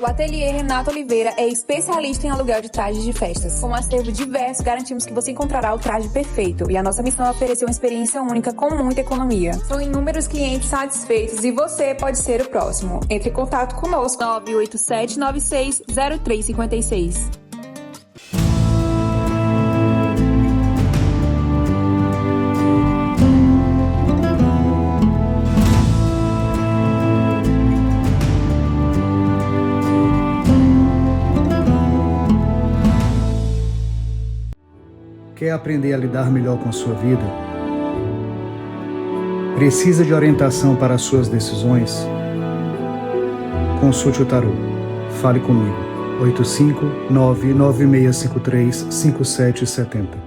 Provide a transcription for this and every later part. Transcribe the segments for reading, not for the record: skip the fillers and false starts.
O Ateliê Renato Oliveira é especialista em aluguel de trajes de festas. Com um acervo diverso, garantimos que você encontrará o traje perfeito. E a nossa missão é oferecer uma experiência única com muita economia. São inúmeros clientes satisfeitos e você pode ser o próximo. Entre em contato conosco. 987960356. Quer aprender a lidar melhor com a sua vida? Precisa de orientação para as suas decisões? Consulte o tarô. Fale comigo. 859-9653-5770.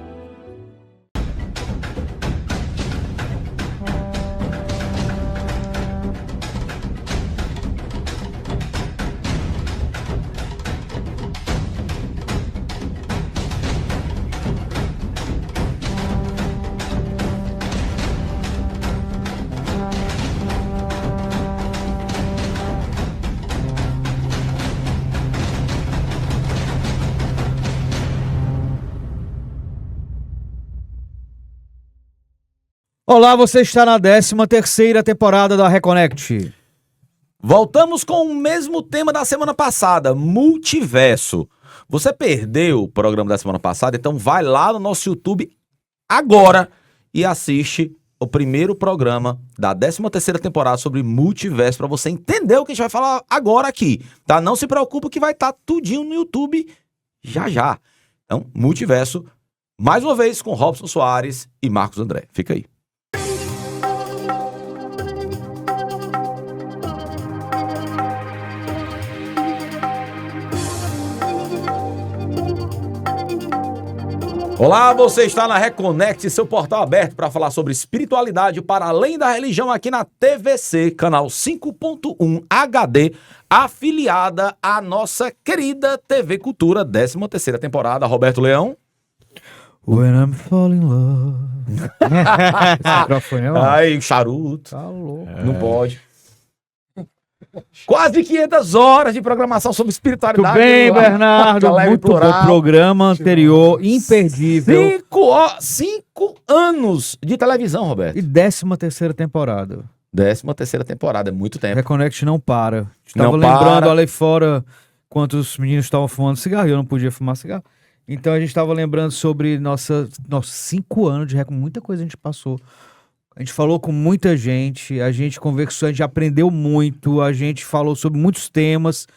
Olá, você está na 13ª temporada da Reconnect. Voltamos com o mesmo tema da semana passada, multiverso. Você perdeu o programa da semana passada, então vai lá no nosso YouTube agora e assiste o primeiro programa da 13ª temporada sobre multiverso, para você entender o que a gente vai falar agora aqui, tá? Não se preocupe que vai estar tudinho no YouTube já já. Então, multiverso, mais uma vez com Robson Soares e Marcos André. Fica aí. Olá, você está na Reconnect, seu portal aberto para falar sobre espiritualidade para além da religião aqui na TVC, canal 5.1 HD, afiliada à nossa querida TV Cultura, 13ª temporada. Roberto Leão. When I'm falling in love. Esse microfone é lá. Ai, charuto. Tá louco. Não pode. Quase 500 horas de programação sobre espiritualidade. Muito bem, Bernardo. Muito bom. Programa anterior, imperdível. 5 anos de televisão, Roberto. E 13ª temporada. 13ª temporada, é muito tempo. Reconnect não para. Não Estava lembrando para. ali fora, quando os meninos estavam fumando cigarro, e eu não podia fumar cigarro. Então a gente estava lembrando sobre nossos 5 anos de Reconnect. Muita coisa a gente passou. A gente falou com muita gente, a gente conversou, a gente aprendeu muito, a gente falou sobre muitos temas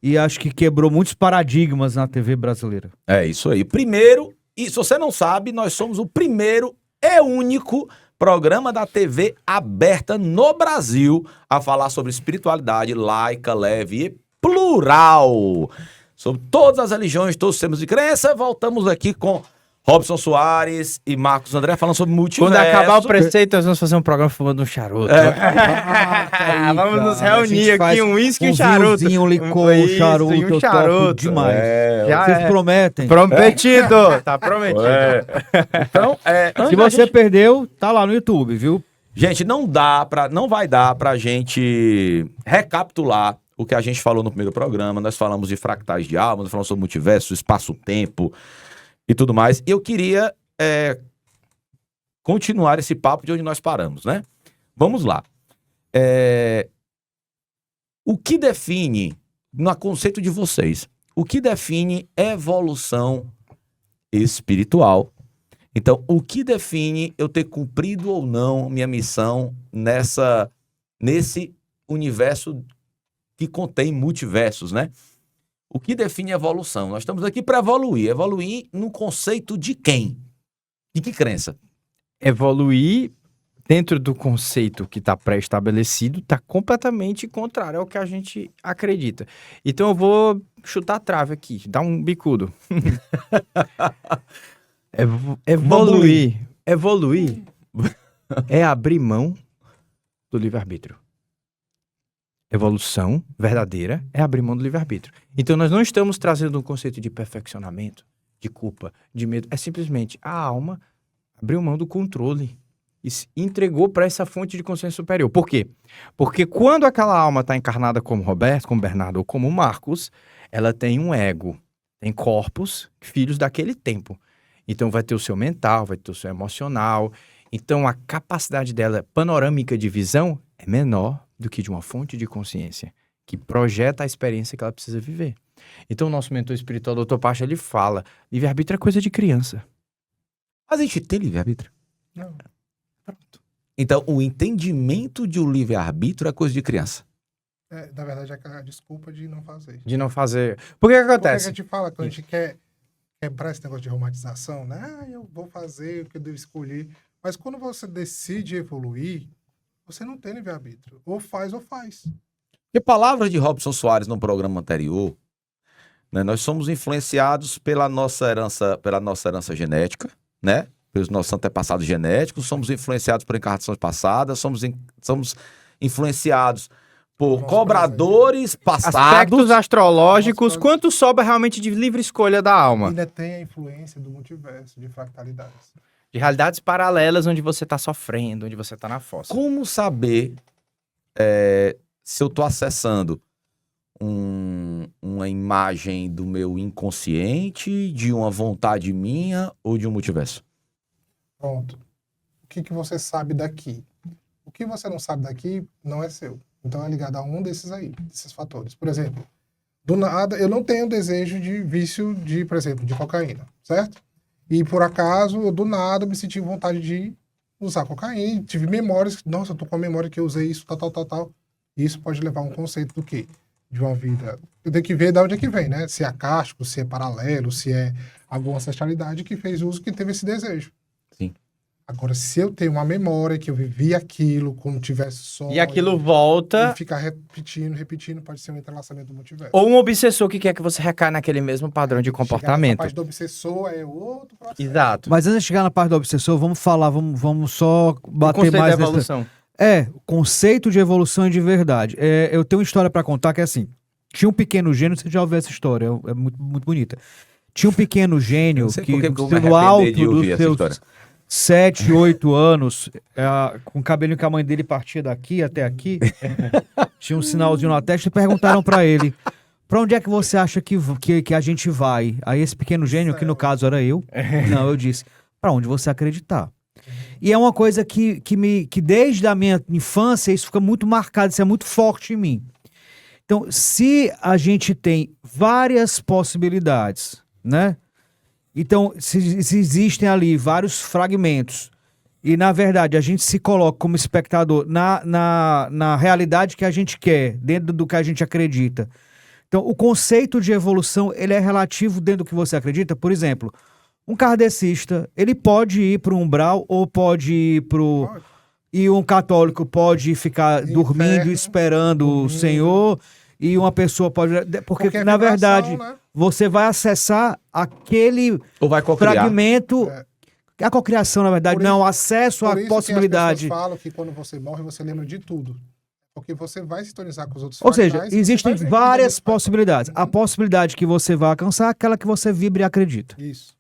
e acho que quebrou muitos paradigmas na TV brasileira. É isso aí. Primeiro, e se você não sabe, nós somos o primeiro e único programa da TV aberta no Brasil a falar sobre espiritualidade laica, leve e plural. Sobre todas as religiões, todos os temas de crença. Voltamos aqui com Robson Soares e Marcos André falando sobre multiverso. Quando acabar o preceito, nós vamos fazer um programa fumando um charuto. Vamos nos reunir aqui, um uísque e um charuto. Um licor, um charuto, e um charuto. Demais. Já Vocês prometem? Prometido. Tá prometido. Então, se você perdeu, tá lá no YouTube, viu? Gente, não vai dar pra gente recapitular o que a gente falou no primeiro programa. Nós falamos de fractais de alma, nós falamos sobre multiverso, espaço-tempo e tudo mais. E eu queria continuar esse papo de onde nós paramos, né? Vamos lá. O que define, no conceito de vocês, o que define evolução espiritual? Então, o que define eu ter cumprido ou não minha missão nesse universo que contém multiversos, né? O que define evolução? Nós estamos aqui para evoluir. Evoluir no conceito de quem? De que crença? Evoluir dentro do conceito que está pré-estabelecido está completamente contrário ao que a gente acredita. Então eu vou chutar a trave aqui, dar um bicudo. Evoluir é abrir mão do livre-arbítrio. Evolução verdadeira é abrir mão do livre-arbítrio. Então nós não estamos trazendo um conceito de perfeccionamento, de culpa, de medo. É simplesmente a alma abriu mão do controle e se entregou para essa fonte de consciência superior. Por quê? Porque quando aquela alma está encarnada como Roberto, como Bernardo ou como Marcos, ela tem um ego, tem corpos, filhos daquele tempo. Então vai ter o seu mental, vai ter o seu emocional. Então a capacidade dela panorâmica de visão é menor do que de uma fonte de consciência, que projeta a experiência que ela precisa viver. Então o nosso mentor espiritual, Dr. Pacha, ele fala, livre-arbítrio é coisa de criança. Mas a gente tem livre-arbítrio? Não. Pronto. Então, o entendimento de um livre-arbítrio é coisa de criança. Na verdade, é a desculpa de não fazer. De não fazer... Por que Por que a acontece? gente fala que a gente quer quebrar esse negócio de romantização, né? Ah, eu vou fazer o que eu devo escolher. Mas quando você decide evoluir, você não tem livre-arbítrio. Ou faz ou faz. E palavras de Robson Soares no programa anterior, né, nós somos influenciados pela nossa herança genética, né? Pelos nossos antepassados genéticos, somos influenciados por encarnações passadas, somos influenciados por Nosso cobradores passados. Aspectos astrológicos, Nossa, quanto sobra realmente de livre escolha da alma? Ainda tem a influência do multiverso, de fractalidades. De realidades paralelas onde você está sofrendo, onde você está na fossa. Como saber se eu estou acessando uma imagem do meu inconsciente, de uma vontade minha ou de um multiverso? Pronto. O que você sabe daqui? O que você não sabe daqui não é seu. Então é ligado a um desses aí, desses fatores. Por exemplo, do nada, eu não tenho desejo de vício de, por exemplo, de cocaína, certo? E por acaso, eu do nada me senti vontade de usar cocaína, tive memórias, nossa, eu tô com a memória que eu usei isso, tal. Isso pode levar a um conceito do quê? De uma vida. Eu tenho que ver de onde é que vem, né? Se é acástico, se é paralelo, se é alguma ancestralidade que fez uso, que teve esse desejo. Sim. Agora, se eu tenho uma memória que eu vivi aquilo como tivesse só... E aquilo volta... E ficar repetindo, pode ser um entrelaçamento do multiverso. Ou um obsessor que quer que você recaia naquele mesmo padrão de Chegar nessa comportamento. parte do obsessor é outro processo. Exato. Mas antes de chegar na parte do obsessor, vamos só O bater conceito mais da nessa... evolução. O conceito de evolução e de verdade. Eu tenho uma história pra contar que é assim, tinha um pequeno gênio, você já ouviu essa história, é muito, muito bonita. Tinha um pequeno gênio Não sei que por que eu vou me no arrepender alto de ouvir dos essa história. seus 7, 8 anos, com o cabelinho que a mãe dele partia daqui até aqui, tinha um sinalzinho na testa e perguntaram pra ele, pra onde é que você acha que a gente vai? Aí esse pequeno gênio, que no caso era eu, não, eu disse, pra onde você acreditar. E é uma coisa que desde a minha infância isso fica muito marcado, isso é muito forte em mim. Então, se a gente tem várias possibilidades, né? Então, se existem ali vários fragmentos e, na verdade, a gente se coloca como espectador na realidade que a gente quer, dentro do que a gente acredita. Então, o conceito de evolução, ele é relativo dentro do que você acredita. Por exemplo, um kardecista, ele pode ir para o umbral ou pode ir para o... E um católico pode ficar dormindo, esperando o Senhor, e uma pessoa pode... Porque na vibração, verdade, né? você vai acessar aquele Ou vai cocriar? fragmento... A cocriação, na verdade, Por isso- não, acesso Por à isso possibilidade. que as pessoas falam que quando você morre, você lembra de tudo. Porque você vai sintonizar com os outros Ou seja, fractais e você existem vai ver várias que você vai- possibilidades. A possibilidade que você vai alcançar é aquela que você vibra e acredita. Isso.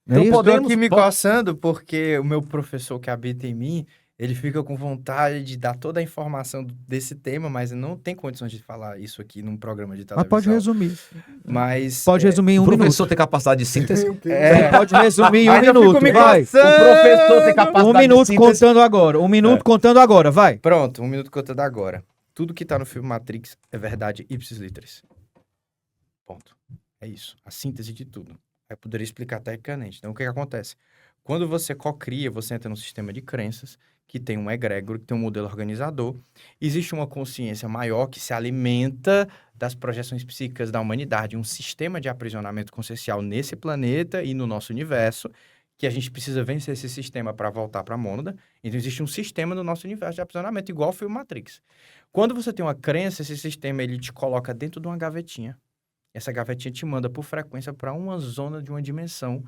Não é Eu isso? tô podemos- aqui me po- coçando porque o meu professor que habita em mim, ele fica com vontade de dar toda a informação desse tema, mas não tem condições de falar isso aqui num programa de Mas televisão. pode resumir. Mas Pode resumir em O um professor minuto. tem capacidade de síntese? Pode resumir em um Mas eu fico minuto, me vai. coçando. O professor tem capacidade Um de minuto síntese? contando agora. Um minuto contando agora, vai. Pronto, um minuto contando agora. Tudo que tá no filme Matrix é verdade ipsis literis. Ponto. É isso. A síntese de tudo. Eu poderia explicar tecnicamente. Então, o que acontece? Quando você cocria, você entra num sistema de crenças que tem um egrégor, que tem um modelo organizador. Existe uma consciência maior que se alimenta das projeções psíquicas da humanidade, um sistema de aprisionamento consciencial nesse planeta e no nosso universo, que a gente precisa vencer esse sistema para voltar para a mônada. Então, existe um sistema no nosso universo de aprisionamento, igual foi o Matrix. Quando você tem uma crença, esse sistema ele te coloca dentro de uma gavetinha. Essa gavetinha te manda por frequência para uma zona de uma dimensão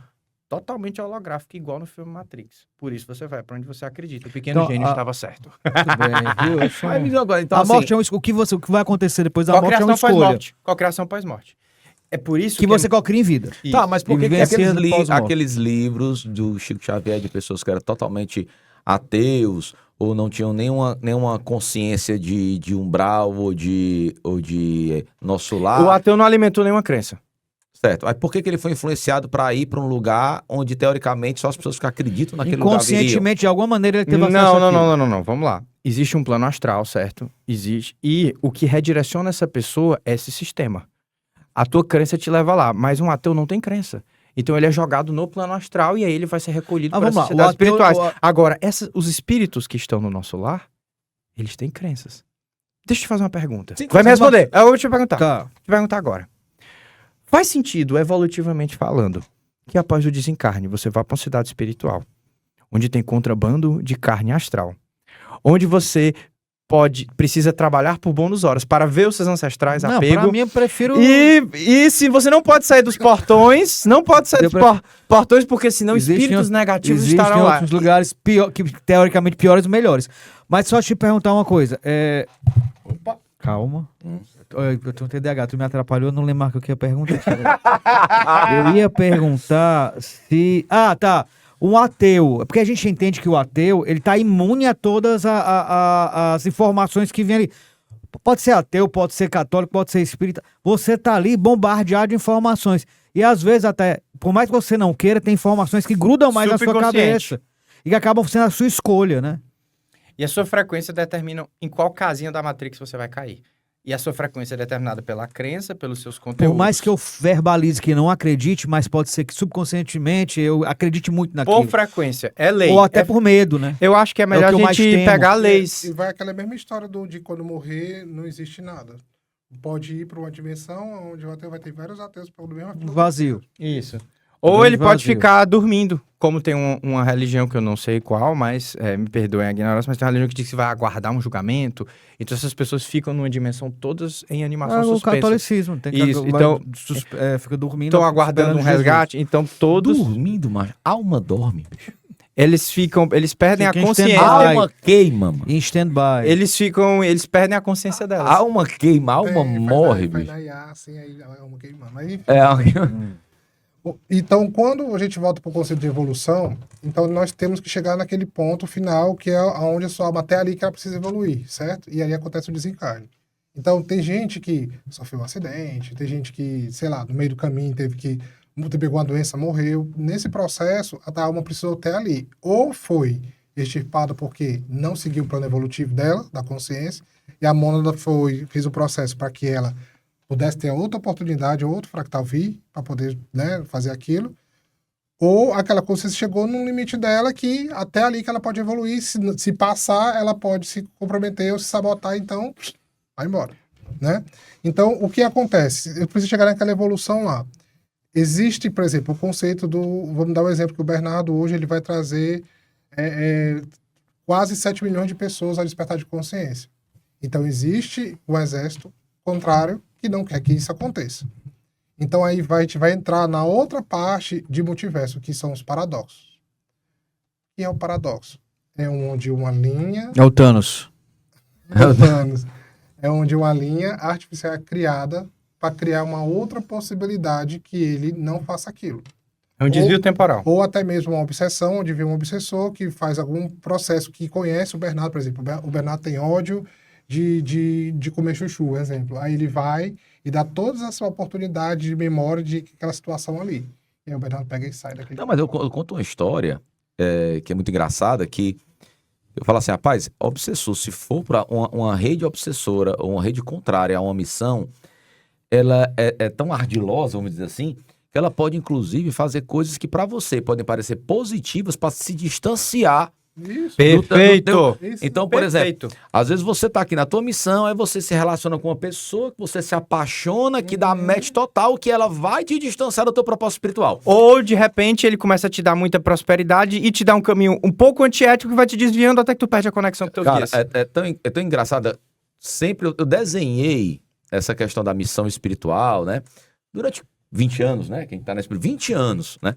totalmente holográfica, igual no filme Matrix. Por isso você vai para onde você acredita. O pequeno Então, gênio estava certo. Muito bem, viu? Mas me diz agora, então, A assim, morte é o que vai acontecer depois da morte é uma Cocriação escolha. pós-morte. Cocriação pós-morte. É por isso Que você cocria em vida. Isso. Tá, mas por que Vivenciando aqueles, pós-morte. aqueles livros do Chico Xavier de pessoas que eram totalmente ateus, ou não tinham nenhuma consciência de umbral ou de nosso lar. O ateu não alimentou nenhuma crença. Certo. Aí por que ele foi influenciado para ir para um lugar onde, teoricamente, só as pessoas que acreditam naquele lugar viriam? Inconscientemente, de alguma maneira, ele teve acesso Não, àquilo. não. Vamos lá. Existe um plano astral, certo? Existe. E o que redireciona essa pessoa é esse sistema. A tua crença te leva lá, mas um ateu não tem crença. Então ele é jogado no plano astral e aí ele vai ser recolhido por vamos lá. essas entidades O ateu- espirituais. Agora, os espíritos que estão no nosso lar, eles têm crenças. Deixa eu te fazer uma pergunta. Sim, Vai me você responder. Eu vou te perguntar. Tá. Vou te perguntar agora. Faz sentido, evolutivamente falando, que após o desencarne você vá para uma cidade espiritual, onde tem contrabando de carne astral, onde você precisa trabalhar por bônus horas para ver os seus ancestrais, Não, apego. pra mim, eu prefiro... E se você não pode sair dos portões, não pode sair dos portões, porque senão espíritos negativos Existem estarão lá. outros lugares que teoricamente piores ou melhores. Mas só te perguntar uma coisa. Opa. Calma. Eu tenho TDAH, tu me atrapalhou, eu não lembro mais o que eu ia perguntar. Eu ia perguntar se... Ah, tá. Um ateu, porque a gente entende que o ateu, ele tá imune a todas as informações que vêm ali. Pode ser ateu, pode ser católico, pode ser espírita. Você tá ali bombardeado de informações. E às vezes até, por mais que você não queira, tem informações que grudam mais na sua Subconsciente. cabeça. E que acabam sendo a sua escolha, né? E a sua frequência determina em qual casinha da Matrix você vai cair. E a sua frequência é determinada pela crença, pelos seus conteúdos. Por mais que eu verbalize que não acredite, mas pode ser que subconscientemente eu acredite muito naquilo. Por frequência, é lei. Ou até por medo, né? Eu acho que é melhor que eu a mais gente temo. pegar E leis. vai aquela mesma história de quando morrer não existe nada. Pode ir para uma dimensão onde o ateu vai ter vários ateus pelo mesmo Vazio. Isso. Ou Grande ele pode vazio. ficar dormindo, como tem uma religião que eu não sei qual, mas me perdoem a ignorância, mas tem uma religião que diz que vai aguardar um julgamento. Então essas pessoas ficam numa dimensão todas em animação O suspensa. catolicismo. Tem que Isso, então- fica dormindo. Estão aguardando um esperando Jesus. resgate, então todos Dormindo, mas alma dorme. eles perdem Fica a em consciência. stand-by. Alma queima, mano. Em stand-by. Eles perdem a consciência delas. Alma queima, alma morre, vai bicho. dar IA, assim, aí é uma queimando. Mas, enfim. Então, quando a gente volta para o conceito de evolução, então nós temos que chegar naquele ponto final, que é onde a sua alma até ali que ela precisa evoluir, certo? E aí acontece o desencarne. Então, tem gente que sofreu um acidente, tem gente que, sei lá, no meio do caminho pegou uma doença, morreu. Nesse processo, a alma precisou até ali. Ou foi extirpada porque não seguiu o plano evolutivo dela, da consciência, e a mônada fez o processo para que ela pudesse ter outra oportunidade, outro fractal vir, para poder, né, fazer aquilo. Ou aquela consciência chegou num limite dela que até ali que ela pode evoluir, se passar, ela pode se comprometer ou se sabotar, então vai embora, né? Então, o que acontece? Eu preciso chegar naquela evolução lá. Existe, por exemplo, o conceito vamos dar um exemplo que o Bernardo hoje ele vai trazer quase 7 milhões de pessoas ao despertar de consciência. Então, existe o exército contrário que não quer que isso aconteça. Então, aí a gente vai entrar na outra parte de multiverso, que são os paradoxos. O que é o paradoxo? É onde uma linha... É o Thanos. É onde uma linha artificial é criada para criar uma outra possibilidade que ele não faça aquilo. É um desvio temporal. Ou até mesmo uma obsessão, onde vem um obsessor que faz algum processo que conhece o Bernardo, por exemplo. O Bernardo tem ódio de comer chuchu, por exemplo. Aí ele vai e dá todas as oportunidades de memória de aquela situação ali. E aí o Bernardo pega e sai daquele... Não, mas eu conto uma história que é muito engraçada, que eu falo assim, rapaz, obsessor, se for para uma rede obsessora ou uma rede contrária a uma missão, ela é tão ardilosa, vamos dizer assim, que ela pode, inclusive, fazer coisas que para você podem parecer positivas para se distanciar. Isso. Perfeito. Isso. Então, por Perfeito. exemplo, às vezes você tá aqui na tua missão, aí você se relaciona com uma pessoa, que você se apaixona, que dá match total, que ela vai te distanciar do teu propósito espiritual. Ou, de repente, ele começa a te dar muita prosperidade e te dá um caminho um pouco antiético que vai te desviando até que tu perde a conexão com teus Cara, guias. é tão engraçado. Sempre eu desenhei essa questão da missão espiritual, né? Durante 20 anos, né? Quem tá na espiritualidade, 20 anos, né?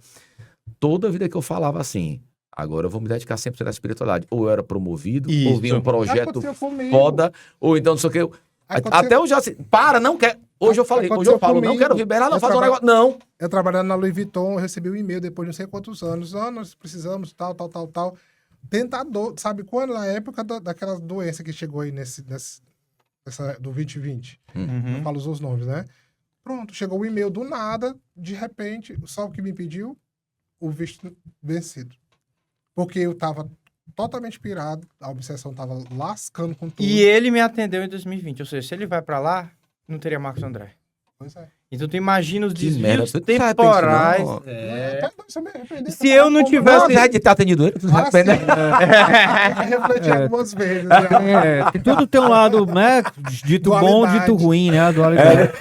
Toda a vida que eu falava assim, agora eu vou me dedicar 100% à espiritualidade. Ou eu era promovido, Isso. ou vinha um projeto Aconteceu comigo. foda, ou então não sei o que. Aconteceu- Até hoje assim, não quer. Hoje eu falei, hoje Aconteceu eu falo, não comigo. quero vir, Bernardo, não Eu fazer um trabalho- negócio. Não. Eu trabalhando na Louis Vuitton, eu recebi um e-mail depois de não sei quantos anos. Nós precisamos, tal. tentador. Sabe quando? Na época daquela doença que chegou aí do 2020. Uhum. Eu falo os nomes, né? Pronto, chegou o e-mail do nada, de repente, só o que me pediu? O visto vencido. Porque eu tava totalmente pirado, a obsessão tava lascando com tudo. E ele me atendeu em 2020. Ou seja, se ele vai pra lá, não teria Marcos André. Pois é. Então tu imagina os Que merda, desvios tu não sabe temporais. disso, não. É. Você me arrependeu, Se eu não Não, tivesse... já de ter atendido ele, tu já sim, aprendeu. eu refleti algumas vezes. Já. Que tudo tem um lado, né? Dito bom, Dualidade. dito ruim, né? A dualidade.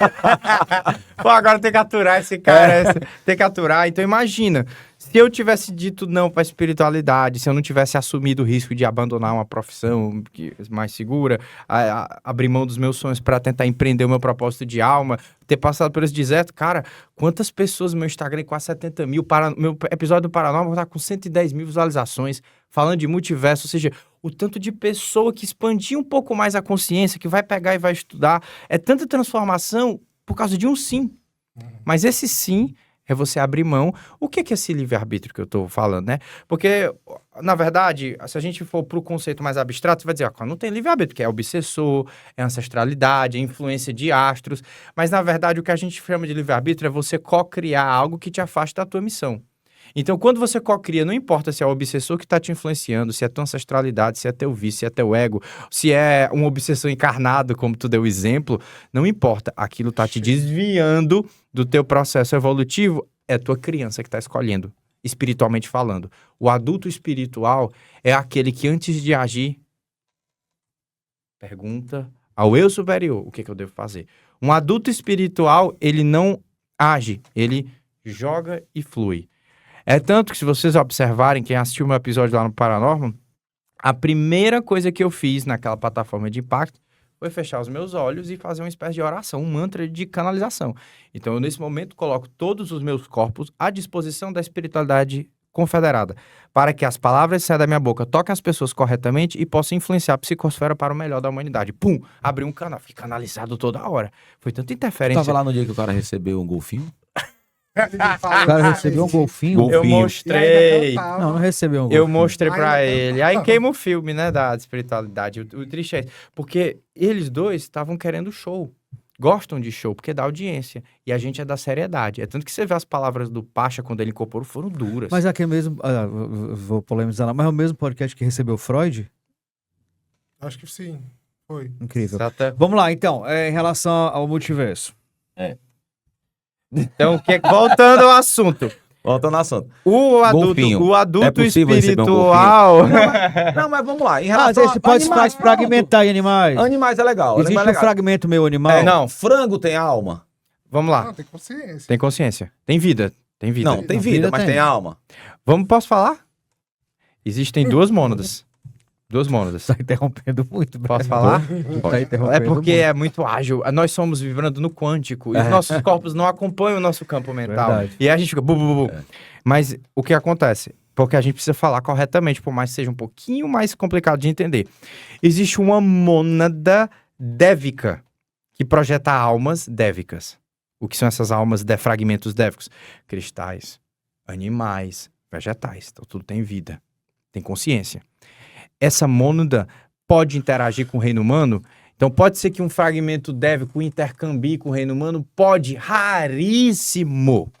Pô, agora tem que aturar esse cara. Tem que aturar. Então imagina, se eu tivesse dito não pra espiritualidade, se eu não tivesse assumido o risco de abandonar uma profissão mais segura, abrir mão dos meus sonhos pra tentar empreender o meu propósito de alma, ter passado por esse deserto, cara, quantas pessoas no meu Instagram, quase 70 mil, meu episódio do Paranormal tá com 110 mil visualizações, falando de multiverso, ou seja, o tanto de pessoa que expandir um pouco mais a consciência, que vai pegar e vai estudar, é tanta transformação por causa de um sim. Mas esse sim é você abrir mão. O que é esse livre-arbítrio que eu tô falando, né? Porque, na verdade, se a gente for pro conceito mais abstrato, você vai dizer, não tem livre-arbítrio, que é obsessor, é ancestralidade, é influência de astros. Mas, na verdade, o que a gente chama de livre-arbítrio é você co-criar algo que te afaste da tua missão. Então, quando você co-cria, não importa se é o obsessor que está te influenciando, se é tua ancestralidade, se é teu vício, se é teu ego, se é um obsessor encarnado, como tu deu o exemplo, não importa. Aquilo está te desviando do teu processo evolutivo, é tua criança que está escolhendo, espiritualmente falando. O adulto espiritual é aquele que, antes de agir, pergunta ao eu superior o que eu devo fazer. Um adulto espiritual, ele não age, ele joga e flui. É tanto que, se vocês observarem, quem assistiu o meu episódio lá no Paranormal, a primeira coisa que eu fiz naquela plataforma de impacto foi fechar os meus olhos e fazer uma espécie de oração, um mantra de canalização. Então, eu, nesse momento, coloco todos os meus corpos à disposição da espiritualidade confederada, para que as palavras que saem da minha boca toquem as pessoas corretamente e possam influenciar a psicosfera para o melhor da humanidade. Pum! Abri um canal, fiquei canalizado toda hora. Foi tanta interferência. Tava lá no dia que o cara recebeu um golfinho? O cara recebeu um golfinho. Eu mostrei. Não, não recebeu um golfinho. Eu mostrei pra Ai, ele. Aí queima o filme, né, da espiritualidade. O triste é isso. Porque eles dois estavam querendo show. Gostam de show, porque dá audiência. E a gente é da seriedade. É tanto que você vê as palavras do Pacha, quando ele incorporou, foram duras. Mas aqui mesmo, vou polemizar lá, mas é o mesmo podcast que recebeu Freud? Acho que sim. Foi. Incrível. Exata- Vamos lá, então, em relação ao multiverso. Então, voltando ao assunto. Voltando ao assunto. O Golfinho. adulto É possível receber um espiritual... Não, mas vamos lá. Em Ah, relação você pode animais, fragmentar em animais. Animais é legal. Existe animais é um legal. fragmento meu animal? não, Frango tem alma? vamos lá. Não, tem consciência. Tem consciência. Tem vida. Tem vida. Não, tem Não, vida, vida mas tem. tem alma. Posso falar? Existem duas mônadas. Duas mônadas. Tá interrompendo muito. Posso falar? Tá interrompendo É porque muito. é muito ágil. Nós somos vibrando no quântico. E os nossos corpos não acompanham o nosso campo mental. Verdade. E aí a gente fica... Bu, bu, bu, bu. Mas o que acontece? Porque a gente precisa falar corretamente, por mais que seja um pouquinho mais complicado de entender. Existe uma mônada dévica que projeta almas dévicas. O que são essas almas de fragmentos dévicos? Cristais, animais, vegetais. Então tudo tem vida, tem consciência. Essa mônada pode interagir com o reino humano. Então pode ser que um fragmento dévico intercambie com o reino humano. Pode, raríssimo.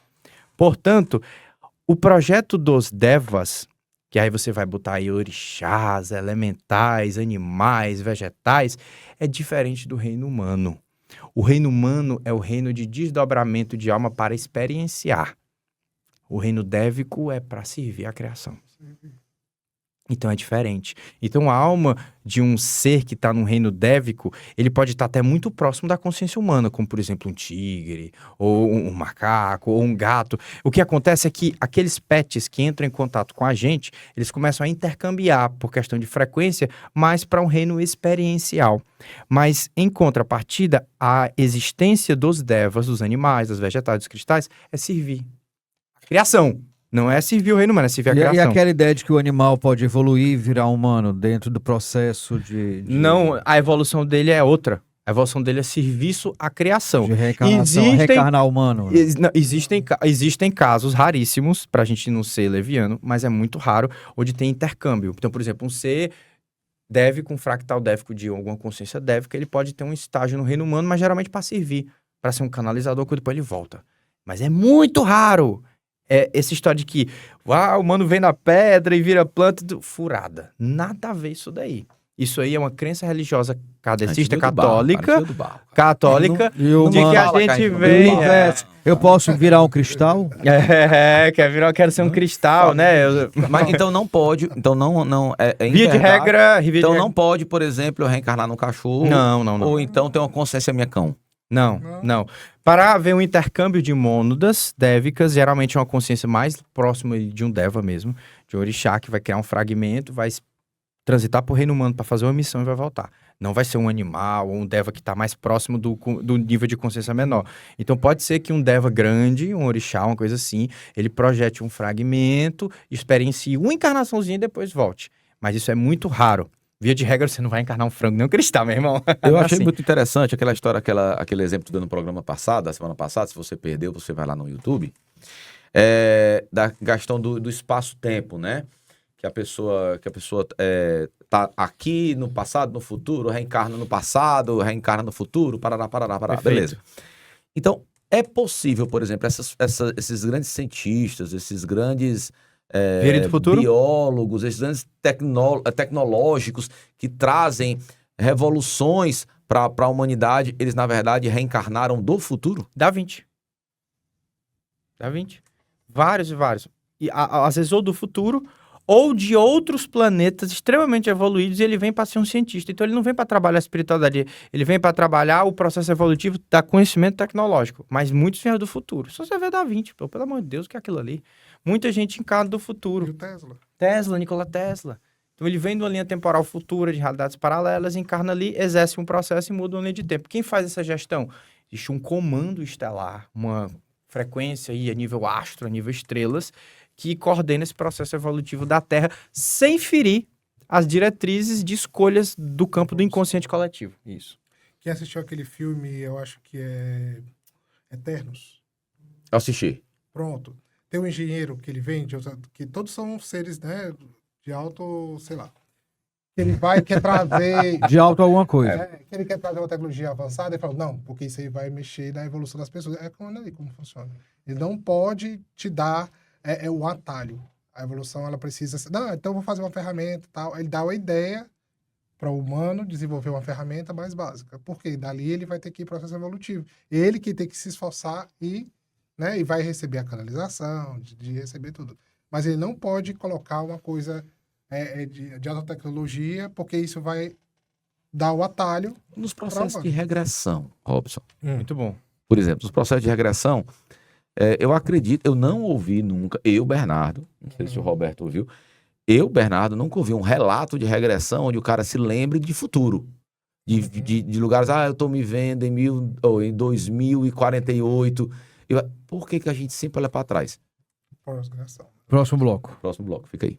Portanto, o projeto dos devas, que aí você vai botar aí orixás, elementais, animais, vegetais, é diferente do reino humano. O reino humano é o reino de desdobramento de alma para experienciar. O reino dévico é para servir à criação. Então é diferente. Então a alma de um ser que está num reino dévico, ele pode estar até muito próximo da consciência humana, como por exemplo um tigre, ou um macaco, ou um gato. O que acontece é que aqueles pets que entram em contato com a gente, eles começam a intercambiar por questão de frequência, mais para um reino experiencial. Mas em contrapartida, a existência dos devas, dos animais, dos vegetais, dos cristais, é servir a criação. Não é servir o reino humano, é servir a E criação. aquela ideia de que o animal pode evoluir e virar humano dentro do processo de... Não, a evolução dele é outra. A evolução dele é serviço à criação. De reencarnação, reencarnar humano. Né? Existem casos raríssimos, pra gente não ser leviano, mas é muito raro, onde tem intercâmbio. Então, por exemplo, um ser dévico, um fractal dévico de alguma consciência dévica, ele pode ter um estágio no reino humano, mas geralmente para servir, para ser um canalizador, que depois ele volta. Mas é muito raro. É essa história de que o humano vem na pedra e vira planta, furada. Nada a ver isso daí. Isso aí é uma crença religiosa kardecista católica, de que a gente vem... Eu posso virar um cristal? Quero ser um cristal, né? Mas então não pode, então não Via de regra... Então não pode, por exemplo, eu reencarnar num cachorro. Não. Ou então ter uma consciência minha cão. Não. Para haver um intercâmbio de mônadas dévicas, geralmente é uma consciência mais próxima de um deva mesmo, de um orixá, que vai criar um fragmento, vai transitar por reino humano para fazer uma missão e vai voltar. Não vai ser um animal ou um deva que está mais próximo do nível de consciência menor. Então pode ser que um deva grande, um orixá, uma coisa assim, ele projete um fragmento, experiencie uma encarnaçãozinha e depois volte. Mas isso é muito raro. Via de regra, você não vai encarnar um frango nem um cristal, meu irmão. Eu achei muito interessante aquela história, aquele exemplo que tu deu no programa passado, da semana passada. Se você perdeu, você vai lá no YouTube. Da questão do espaço-tempo, né? Que a pessoa tá aqui no passado, no futuro, reencarna no passado, reencarna no futuro, parará, beleza. Então, é possível, por exemplo, esses grandes cientistas, esses grandes biólogos, esses grandes tecnológicos que trazem revoluções para a humanidade, eles, na verdade, reencarnaram do futuro? Da Vinci. Vários e vários. E às vezes ou do futuro... ou de outros planetas extremamente evoluídos, e ele vem para ser um cientista. Então, ele não vem para trabalhar a espiritualidade, ele vem para trabalhar o processo evolutivo da conhecimento tecnológico. Mas muitos vêm do futuro. Só você vê Da Vinci, pelo amor de Deus, o que é aquilo ali? Muita gente encarna do futuro. Nikola Tesla. Então, ele vem de uma linha temporal futura, de realidades paralelas, encarna ali, exerce um processo e muda uma linha de tempo. Quem faz essa gestão? Existe um comando estelar, uma frequência aí a nível astro, a nível estrelas, que coordena esse processo evolutivo da Terra sem ferir as diretrizes de escolhas do campo do inconsciente coletivo. Isso. Quem assistiu aquele filme, eu acho que é Eternos? Eu assisti. Pronto. Tem um engenheiro que ele vem, que todos são seres, né, de alto, sei lá. Ele quer trazer... De alto alguma coisa. Que ele quer trazer uma tecnologia avançada e fala, não, porque isso aí vai mexer na evolução das pessoas. É como funciona. Ele não pode te dar... É o atalho. A evolução, ela precisa... Não, então eu vou fazer uma ferramenta e tal. Ele dá uma ideia para o humano desenvolver uma ferramenta mais básica. Porque dali ele vai ter que ir para o processo evolutivo. Ele que tem que se esforçar e vai receber a canalização, de receber tudo. Mas ele não pode colocar uma coisa de alta tecnologia, porque isso vai dar o atalho. Nos processos de regressão, Robson. Muito bom. Por exemplo, nos processos de regressão, eu acredito, eu não ouvi nunca, Bernardo, não sei se o Roberto ouviu, Bernardo, nunca ouvi um relato de regressão onde o cara se lembre de futuro. De lugares, eu tô me vendo em 2048. Por que a gente sempre olha para trás? Próximo bloco. Próximo bloco, fica aí.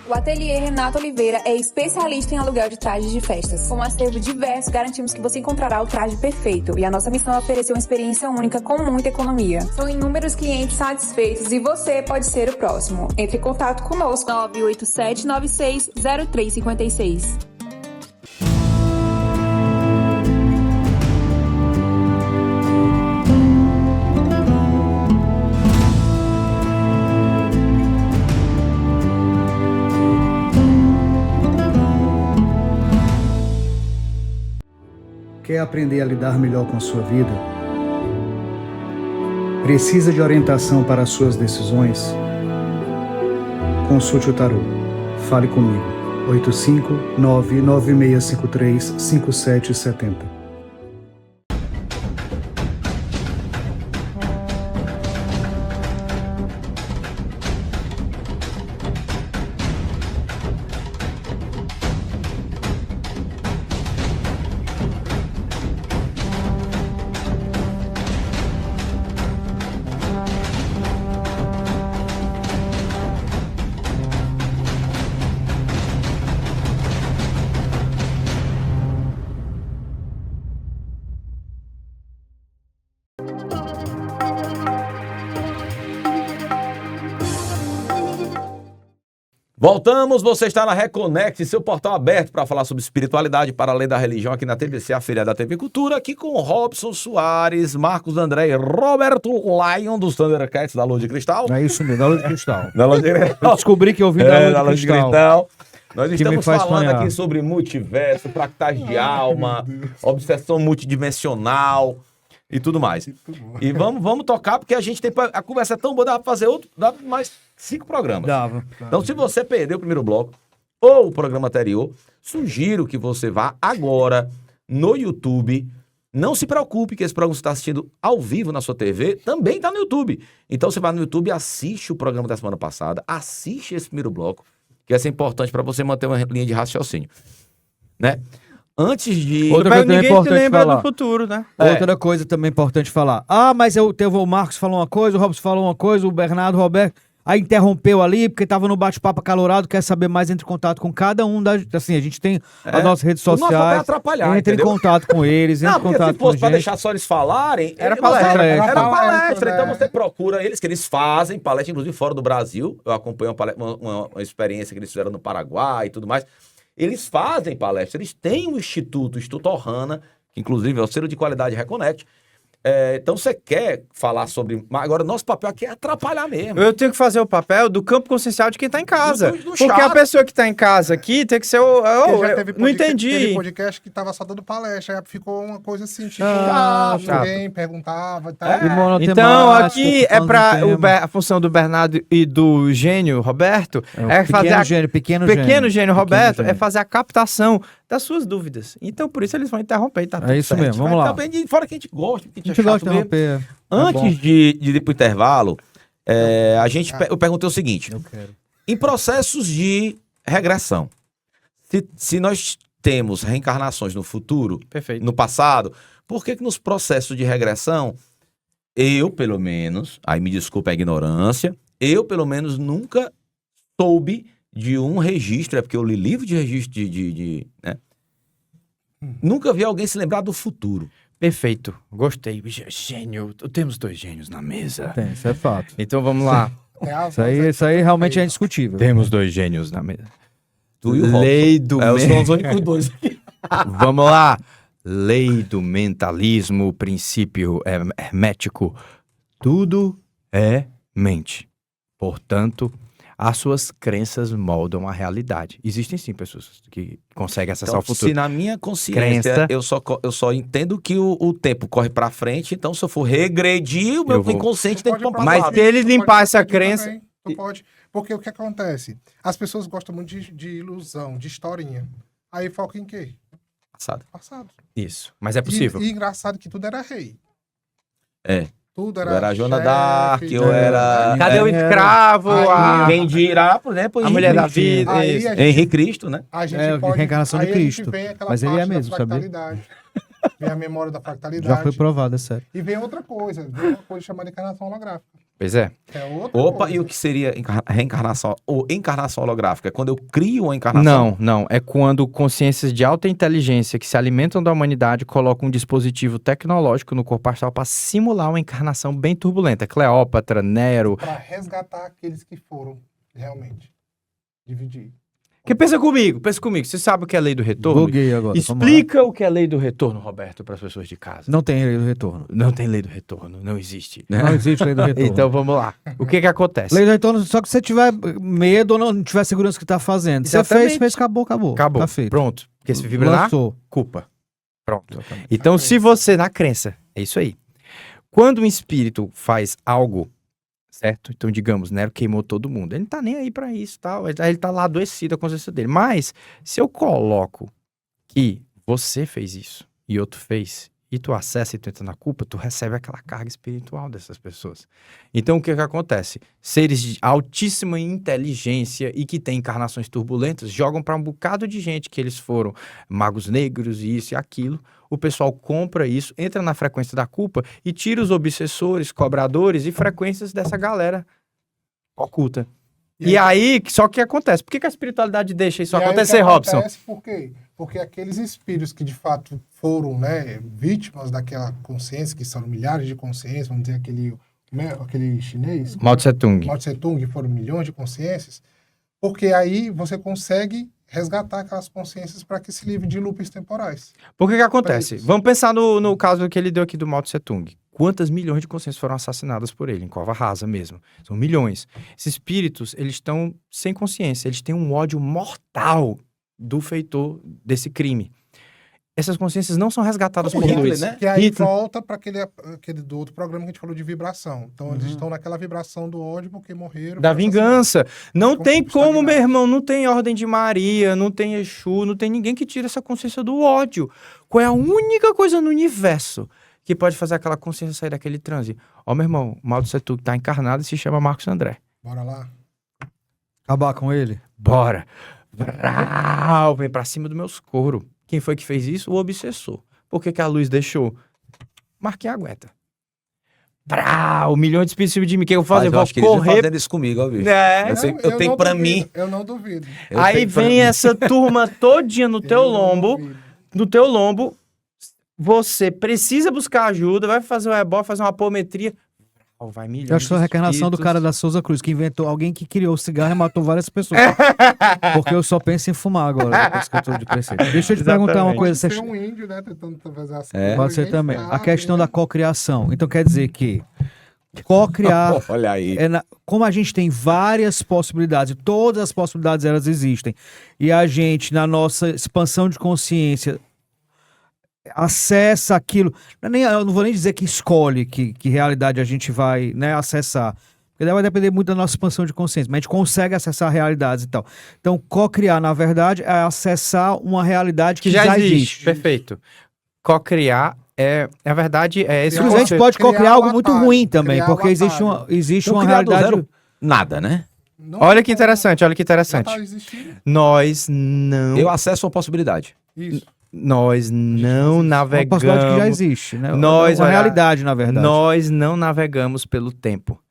O Ateliê Renato Oliveira é especialista em aluguel de trajes de festas. Com um acervo diverso, garantimos que você encontrará o traje perfeito. E a nossa missão é oferecer uma experiência única com muita economia. São inúmeros clientes satisfeitos e você pode ser o próximo. Entre em contato conosco. 987960356. Quer aprender a lidar melhor com a sua vida? Precisa de orientação para as suas decisões? Consulte o tarô. Fale comigo. 859-9653-5770. Voltamos, você está na Reconnect, seu portal aberto para falar sobre espiritualidade para além da religião aqui na TVC, a filha da TV Cultura, aqui com Robson Soares, Marcos André e Roberto Lion dos Thundercats da Lua de Cristal. É isso mesmo, da Lua de Cristal. Da Lua de Eu Cristal. descobri que eu vim da Lua de Cristal. Nós Que estamos me faz falando sonhar. aqui sobre multiverso, fractais de alma, obsessão multidimensional e tudo mais. E vamos tocar, porque a gente tem. A conversa é tão boa, dá pra fazer dá mais 5 programas. Dava. Então, se você perdeu o primeiro bloco ou o programa anterior, sugiro que você vá agora no YouTube. Não se preocupe que esse programa que você está assistindo ao vivo na sua TV também está no YouTube. Então, você vai no YouTube, assiste o programa da semana passada, assiste esse primeiro bloco, que essa é importante para você manter uma linha de raciocínio. Né? Antes de... Outra Mas coisa também ninguém se importante lembra falar. do futuro, né? Outra coisa também importante falar. Ah, mas o Marcos falou uma coisa, o Robson falou uma coisa, o Bernardo, o Roberto, aí interrompeu ali, porque tava no bate-papo acalorado, quer saber mais, entre em contato com cada um assim, a gente tem as nossas redes O nosso papel é sociais, atrapalhar, entre em entendeu? contato com eles, entre Não, em porque se contato com a fosse para gente. deixar só eles falarem, Era ele- palestra. Era palestra. palestra, Então né? você procura eles, que eles fazem palestra, inclusive fora do Brasil. Eu acompanho uma experiência que eles fizeram no Paraguai e tudo mais. Eles fazem palestra, eles têm um instituto, o Instituto Ohana, que inclusive é o selo de qualidade Reconnect. Então você quer falar sobre... Mas agora, nosso papel aqui é atrapalhar mesmo. Eu tenho que fazer o papel do campo consciencial de quem tá em casa. Do Porque chato. a pessoa que tá em casa aqui tem que ser o... Porque já eu teve não podcast- entendi. Teve podcast que tava só dando palestra, aí ficou uma coisa assim, tipo, Chato. ninguém perguntava e tal. E monotemático, Então, aqui é falando pra do tema. a função do Bernardo e do gênio Roberto é fazer a pequeno gênio Roberto gênio. é fazer a captação das suas dúvidas. Então, por isso eles vão interromper e tá tudo É isso certo. mesmo, vamos Mas lá. também fora que a gente gosta, que a A gente gente é gosta chato de mesmo. interromper. Antes de ir pro intervalo, eu perguntei o seguinte: Eu quero. em processos de regressão, se nós temos reencarnações no futuro, Perfeito. no passado, por que nos processos de regressão, eu, pelo menos, aí me desculpa a ignorância, eu, pelo menos, nunca soube de um registro, é porque eu li livro de registro né? Nunca vi alguém se lembrar do futuro. Perfeito. Gostei. Gênio. Temos 2 gênios na mesa. Tem, isso é fato. Então, vamos lá. Isso aí realmente é indiscutível. Temos 2 gênios na mesa. Tu e o Robson. Lei do São os únicos dois. Vamos lá. Lei do mentalismo, princípio hermético. Tudo é mente. Portanto, as suas crenças moldam a realidade. Existem sim pessoas que conseguem acessar o Então, futuro. se na minha consciência Crença. eu só entendo que o tempo corre pra frente, então se eu for regredir, o meu Eu vou- inconsciente tem que ir pra Mas passado. se ele Tu limpar pode essa regredir crença- também, tu pode. Porque o que acontece? As pessoas gostam muito de ilusão, de historinha. Aí foca em quê? Passado. Passado. Isso. Mas é possível. E engraçado que tudo era rei. É. Tudo Eu era era a Joana chefe, d'Arc, eu era... Cadê o escravo? Aí- Quem dirá, por exemplo, A mulher da Henrique- vida. Aí isso. a gente, Henrique Cristo, né? a gente É, pode... reencarnação de aí a gente Cristo. vem aquela Mas ele é parte da mesmo, sabia? fractalidade. Vem a memória da fractalidade. Já foi provado, é sério. E vem outra coisa. Vem uma coisa chamada encarnação holográfica. Pois é. Que é outra Opa, coisa. e o que seria reencarnação ou encarnação holográfica? É quando eu crio uma encarnação? Não. É quando consciências de alta inteligência que se alimentam da humanidade colocam um dispositivo tecnológico no corpo astral para simular uma encarnação bem turbulenta. Cleópatra, Nero. Para resgatar aqueles que foram realmente. Dividir. Que pensa comigo. Você sabe o que é lei do retorno? Buguei agora. vamos lá. Explica o que é lei do retorno, Roberto, para as pessoas de casa. Não tem lei do retorno. Não tem lei do retorno, não existe. Não existe lei do retorno. Então vamos lá. O que acontece? Lei do retorno, só que se você tiver medo ou não tiver segurança do que tá fazendo. Você Exatamente. fez, acabou. Acabou. Tá feito. Pronto. Porque se vibra na Lançou. culpa. Pronto. Então, se você, na crença, é isso aí. Quando um espírito faz algo, certo? Então, digamos, Nero queimou todo mundo. Ele não tá nem aí pra isso, tal. Ele tá lá adoecido a consciência dele. Mas, se eu coloco que você fez isso e outro fez, e tu acessa e tu entra na culpa, tu recebe aquela carga espiritual dessas pessoas. Então, o que acontece? Seres de altíssima inteligência e que têm encarnações turbulentas jogam para um bocado de gente que eles foram magos negros e isso e aquilo. O pessoal compra isso, entra na frequência da culpa e tira os obsessores, cobradores e frequências dessa galera oculta. E aí, só que acontece? Por que a espiritualidade deixa isso E aí acontecer, o que Robson? acontece, por quê? Porque aqueles espíritos que de fato foram, né, vítimas daquela consciência, que são milhares de consciências, vamos dizer aquele chinês, Mao Tse Tung. Mao Tse Tung, foram milhões de consciências, Porque aí você consegue resgatar aquelas consciências para que se livre de loopings temporais. Por que acontece? isso. Vamos pensar no caso que ele deu aqui do Mao Tse Tung. Quantas milhões de consciências foram assassinadas por ele, em cova rasa mesmo? São milhões. Esses espíritos, eles estão sem consciência, eles têm um ódio mortal do feitor desse crime. Essas consciências não são resgatadas Como por Hitler, luz. né? Que aí Hitler. volta para aquele do outro programa que a gente falou de vibração. Então eles estão naquela vibração do ódio porque morreram. Da foram vingança. Não Como tem como, estagnados. meu irmão, não tem ordem de Maria, não tem Exu, não tem ninguém que tire essa consciência do ódio. Qual é a única coisa no universo que pode fazer aquela consciência sair daquele transe? Ó, meu irmão, o Mao Tse Tung tá encarnado e se chama Marcos André. Bora lá. Acabar com ele. Bora. Vrau, vem pra cima dos meus couro. Quem foi que fez isso? O obsessor. Por que a luz deixou? Marquinhos aguenta. Vrau, milhão de espíritos de mim. O que eu vou fazer? Mas Eu eu acho que eles vou estão correr. fazendo isso comigo, ó, bicho. É. Eu tenho não pra duvido, mim. Eu não duvido. Eu Aí tenho pra vem mim. essa turma todinha no teu Eu não lombo. duvido. No teu lombo, você precisa buscar ajuda, vai fazer o ebó, fazer uma apometria. Vai milhões Eu acho que sou a de reencarnação do espíritos. cara da Souza Cruz, que inventou alguém que criou o cigarro e matou várias pessoas. Porque eu só penso em fumar agora, depois que eu tô de preceito. Deixa eu te perguntar uma Exatamente. coisa. Pode Você... ser um índio, né? Tentando fazer as É. Pode ser Ninguém também. A sabe, questão né? da cocriação. Então quer dizer que cocriar Olha aí. como a gente tem várias possibilidades, todas as possibilidades elas existem, e a gente, na nossa expansão de consciência, acessa aquilo, eu não vou nem dizer que escolhe que realidade a gente vai, né, acessar, porque daí vai depender muito da nossa expansão de consciência, mas a gente consegue acessar realidades e tal. Então, cocriar, na verdade, é acessar uma realidade que já existe. Perfeito. Co-criar na verdade, é esse Inclusive, a gente Criar pode criar cocriar o algo muito atalho, ruim também, criar porque o existe atalho. existe Então, uma criar do realidade... zero, nada, né? Não Olha tem que como. interessante, olha que Já interessante. tá existindo. Nós não, Eu acesso uma possibilidade. Isso. nós não Uma possibilidade que já navegamos. existe, né? Nós, uma olha, realidade, na verdade. Nós não navegamos pelo tempo.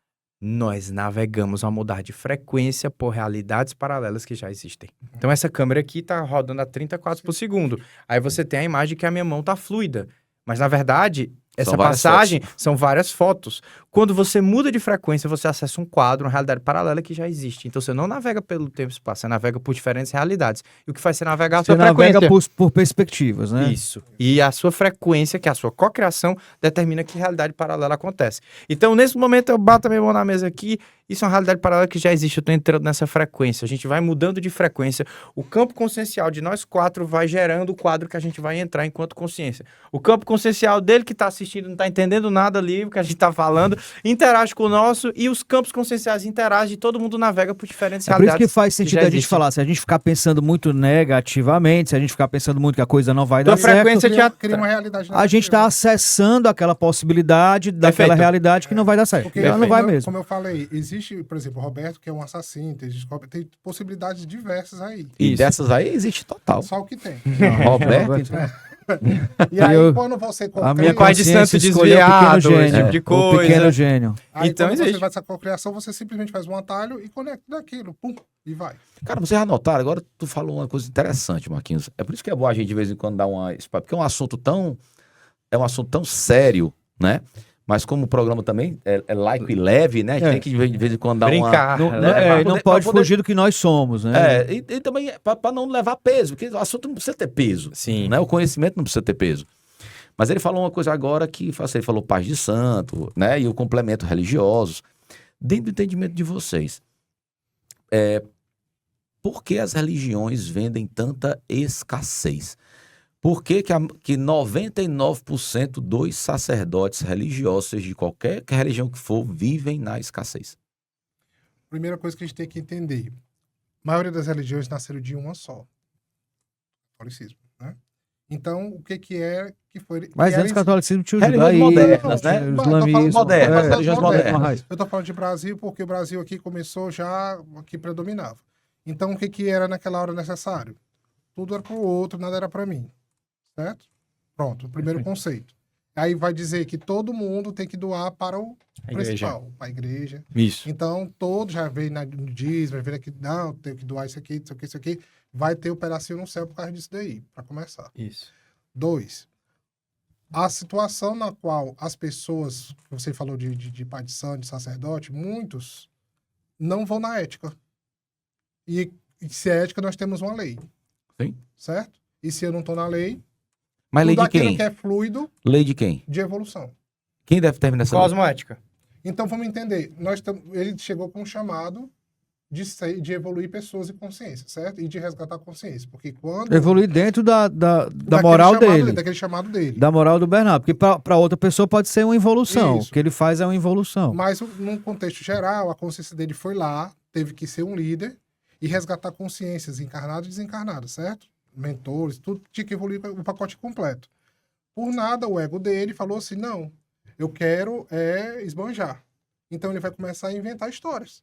Nós navegamos a mudar de frequência por realidades paralelas que já existem. Então, essa câmera aqui tá rodando a 30 quadros por segundo. Aí você tem a imagem que a minha mão tá fluida. Mas, na verdade, essa São várias passagem são várias fotos. Quando você muda de frequência, você acessa um quadro, uma realidade paralela que já existe. Então, você não navega pelo tempo e espaço, você navega por diferentes realidades. E o que faz você navegar a Você sua frequência. navega por perspectivas, né? Isso. E a sua frequência, que é a sua cocriação, determina que realidade paralela acontece. Então, nesse momento, eu bato a minha mão na mesa aqui. Isso é uma realidade paralela que já existe. Eu estou entrando nessa frequência. A gente vai mudando de frequência. O campo consciencial de nós quatro vai gerando o quadro que a gente vai entrar enquanto consciência. O campo consciencial dele que está assistindo não está entendendo nada ali, o que a gente está falando, interage com o nosso e os campos conscienciais interagem e todo mundo navega por diferentes É por isso realidades. que faz sentido já a gente existem. falar, se a gente ficar pensando muito negativamente, se a gente ficar pensando muito que a coisa não vai Tua dar certo, frequência te Cria uma realidade a gente está acessando aquela possibilidade daquela Perfeito. realidade que não vai dar certo. Porque, Ela não vai como, mesmo. como eu falei, existe, por exemplo, o Roberto, que é um assassino, tem possibilidades diversas aí. E Isso. dessas aí existe total. Só o que tem. Roberto, E aí, Eu- quando você A minha cocria, pai de consciência santo escolheu o pequeno desviado, gênio. esse tipo de O coisa. pequeno gênio. aí Então, quando você existe. faz essa cocriação, você simplesmente faz um atalho e conecta daquilo. Pum, e vai. cara, vocês já notaram, agora tu falou uma coisa interessante, Marquinhos. É por isso que é bom a gente de vez em quando dar uma... Porque é um assunto tão sério, né? Mas como o programa também é laico e leve, né? A gente É. tem que de vez em quando dar Brincar. Não, É, não- pra não poder- pode pra poder- fugir do que nós somos, né? É, e também para não levar peso, porque o assunto não precisa ter peso. Sim. Né? O conhecimento não precisa ter peso. Mas ele falou uma coisa agora que ele falou paz de santo, né? E o complemento religiosos. Dentro do entendimento de vocês, por que as religiões vendem tanta escassez? Por que 99% dos sacerdotes religiosos, seja de qualquer religião que for, vivem na escassez? Primeira coisa que a gente tem que entender. A maioria das religiões nasceram de uma só. Catolicismo, né? Então, o que que foi... Mas que era antes o catolicismo tinha o Religiões judaísmo, modernas, né? tinha o Mas eu tô falando islamismo. modernas, É, religiões modernas. Eu tô falando de Brasil porque o Brasil aqui começou já, aqui predominava. Então, o que era naquela hora necessário? Tudo era pro outro, nada era para mim. Certo? Pronto, o primeiro conceito. Aí vai dizer que todo mundo tem que doar para o A igreja. principal, a igreja. Isso. Então, todo já veio no dízimo, vai ver aqui, não, tem que doar isso aqui, isso aqui. Vai ter o pedacinho no céu por causa disso daí, para começar. Isso. 2. A situação na qual as pessoas, você falou de pai de santo, de sacerdote, muitos não vão na ética. E se é ética, nós temos uma lei. Sim. Certo? E se eu não estou na lei, Mas lei tudo de aquilo quem? que é fluido Lei de quem? de evolução. Quem deve terminar essa lei? Cosmoética. Então, vamos entender. Ele chegou com um chamado de evoluir pessoas e consciência, certo? E de resgatar a consciência. Porque quando... Evoluir dentro da daquele moral chamado dele. Daquele chamado dele. Da moral do Bernardo. Porque para outra pessoa pode ser uma involução. Isso. O que ele faz é uma involução. Mas, num contexto geral, a consciência dele foi lá, teve que ser um líder e resgatar consciências encarnadas e desencarnadas, certo? Mentores, tudo tinha que evoluir o pacote completo. Por nada, o ego dele falou assim, não, eu quero esbanjar. Então, ele vai começar a inventar histórias.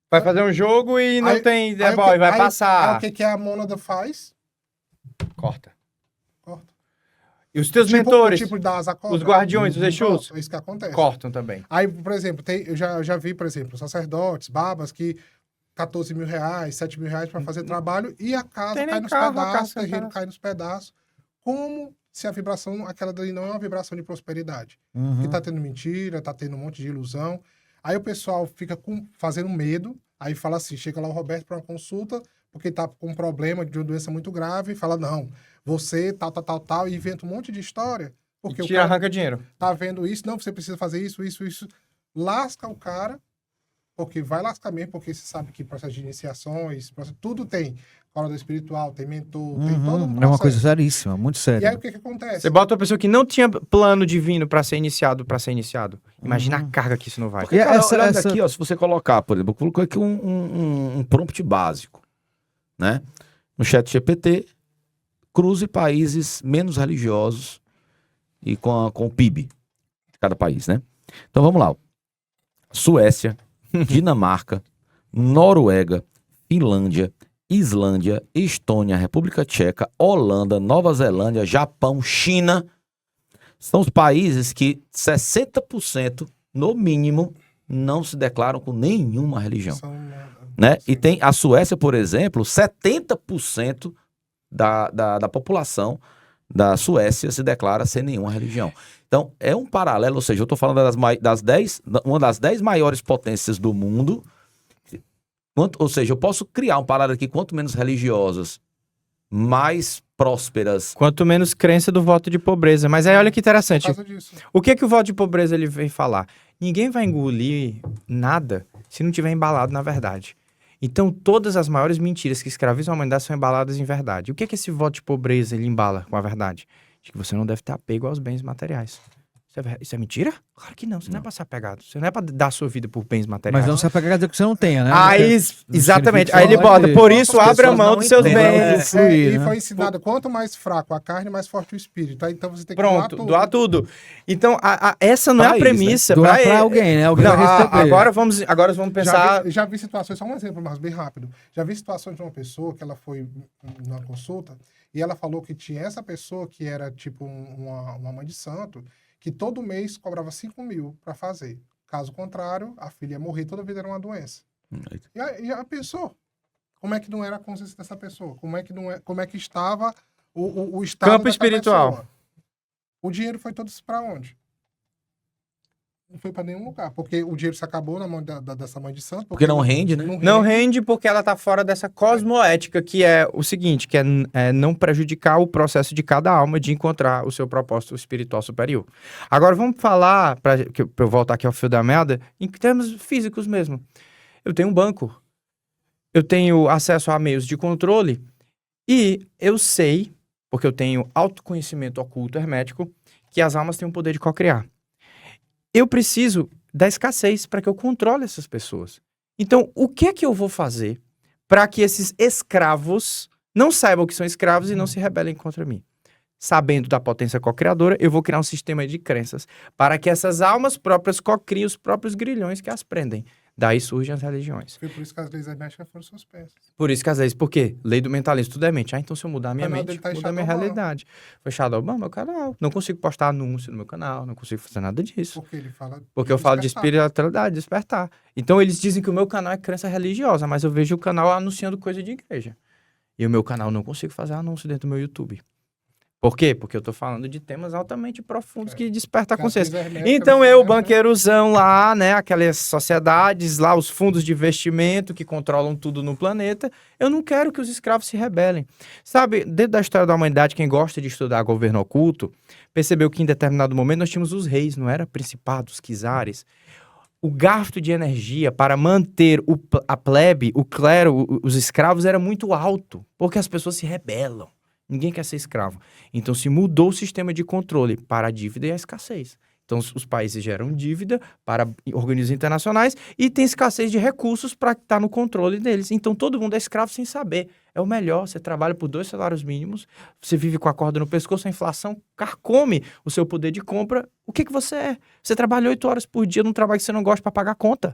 Vai fazer um jogo e não Aí- tem Aí, The Boy, vai passar. Aí, o que a mônada faz? Corta. Corta. E os teus Tipo, mentores, tipo da asa cobra. os guardiões, os Exus, É isso que acontece. cortam também. Aí, por exemplo, eu já vi, por exemplo, sacerdotes, babas que 14 mil reais, 7 mil reais para fazer trabalho e a casa Tem nem cai nos carro, a pedaços, casa o terreiro cai cai nos pedaços. Como se a vibração, aquela dali não é uma vibração de prosperidade. Uhum. Que tá tendo mentira, tá tendo um monte de ilusão. Aí o pessoal fica fazendo medo, aí fala assim, chega lá o Roberto para uma consulta, porque tá com um problema de uma doença muito grave, e fala, não, você, tal, e inventa um monte de história, porque o Tira, cara arranca dinheiro. tá vendo isso, não, você precisa fazer isso, lasca o cara, porque vai lascar mesmo, porque você sabe que processo de iniciações, tudo tem corda espiritual, tem mentor, tem todo um processo. É uma coisa seríssima, muito E aí séria. o que acontece? Você bota uma pessoa que não tinha plano divino pra ser iniciado. Imagina a carga que isso não vai. Porque, E cara, essa- olhando essa- aqui, ó, se você colocar, por exemplo, eu coloquei aqui um prompt básico, né? No chat GPT, cruze países menos religiosos e com o PIB de cada país, né? Então vamos lá. Ó. Suécia, Dinamarca, Noruega, Finlândia, Islândia, Estônia, República Tcheca, Holanda, Nova Zelândia, Japão, China, são os países que 60%, no mínimo, não se declaram com nenhuma religião. Né? E tem a Suécia, por exemplo, 70% da população da Suécia se declara sem nenhuma religião. Então, é um paralelo, ou seja, eu estou falando uma das 10 maiores potências do mundo. Ou seja, eu posso criar um paralelo aqui, quanto menos religiosas, mais prósperas. Quanto menos crença do voto de pobreza. Mas aí olha que Por interessante. causa disso. O que o voto de pobreza ele vem falar? Ninguém vai engolir nada se não tiver embalado na verdade. Então, todas as maiores mentiras que escravizam a humanidade são embaladas em verdade. O que esse voto de pobreza ele embala com a verdade? De que você não deve ter apego aos bens materiais. Isso é mentira? Claro que não. Você não é pra ser apegado. Você não é pra dar sua vida por bens materiais. Mas não se apegar a dizer que você não tenha, né? Aí, exatamente. Aí ele bota, por isso, abra mão dos seus bens. E foi ensinado, quanto mais fraco a carne, mais forte o espírito. Tá? Então você tem que Pronto, doar tudo. Então, essa não é a Pra isso, né? premissa. Doar pra alguém, né? Alguém Não, vai receber. agora vamos pensar... Já vi situações, só um exemplo, mas bem rápido. Já vi situações de uma pessoa que ela foi numa consulta e ela falou que tinha essa pessoa que era tipo uma mãe de santo, que todo mês cobrava 5 mil para fazer. Caso contrário, a filha ia morrer, toda vida era uma doença. E a pessoa, como é que não era a consciência dessa pessoa? Como é que estava o estado Campo dessa espiritual. pessoa? O dinheiro foi todo para onde? Não foi para nenhum lugar, porque o dinheiro se acabou na mão dessa mãe de santo. Porque não rende, né? Não rende porque ela tá fora dessa cosmoética, que é o seguinte, que é não prejudicar o processo de cada alma de encontrar o seu propósito espiritual superior. Agora vamos falar, pra eu voltar aqui ao fio da meada, em termos físicos mesmo. Eu tenho um banco, eu tenho acesso a meios de controle e eu sei, porque eu tenho autoconhecimento oculto hermético, que as almas têm o poder de cocriar. Eu preciso da escassez para que eu controle essas pessoas. Então, o que é que eu vou fazer para que esses escravos não saibam que são escravos e não se rebelem contra mim? Sabendo da potência co-criadora, eu vou criar um sistema de crenças para que essas almas próprias co-criem os próprios grilhões que as prendem. Daí surgem as religiões. Foi por isso que as leis herméticas foram suspensas. Por isso que às vezes, por quê? Lei do mentalismo, tudo é mente. Ah, então se eu mudar a minha canal mente, dele tá em muda a minha Shadowban. realidade. Foi Shadowban, meu canal. Não consigo postar anúncio no meu canal, não consigo fazer nada disso. Porque ele fala. Porque eu falo de despertar. espiritualidade, despertar. Então eles dizem que o meu canal é crença religiosa, mas eu vejo o canal anunciando coisa de igreja. E o meu canal não consigo fazer anúncio dentro do meu YouTube. Por quê? Porque eu tô falando de temas altamente profundos que despertam a consciência. Cicatriz hermética, Então você eu, lembra? banqueirozão lá, né, aquelas sociedades lá, os fundos de investimento que controlam tudo no planeta, eu não quero que os escravos se rebelem. Sabe, dentro da história da humanidade, quem gosta de estudar governo oculto, percebeu que em determinado momento nós tínhamos os reis, não era principados, czares. O gasto de energia para manter a plebe, o clero, os escravos era muito alto, porque as pessoas se rebelam. Ninguém quer ser escravo. Então se mudou o sistema de controle para a dívida e a escassez. Então os países geram dívida para organismos internacionais e tem escassez de recursos para estar no controle deles. Então todo mundo é escravo sem saber. É o melhor, você trabalha por 2 salários mínimos, você vive com a corda no pescoço, a inflação carcome o seu poder de compra. O que você é? Você trabalha 8 horas por dia num trabalho que você não gosta para pagar a conta.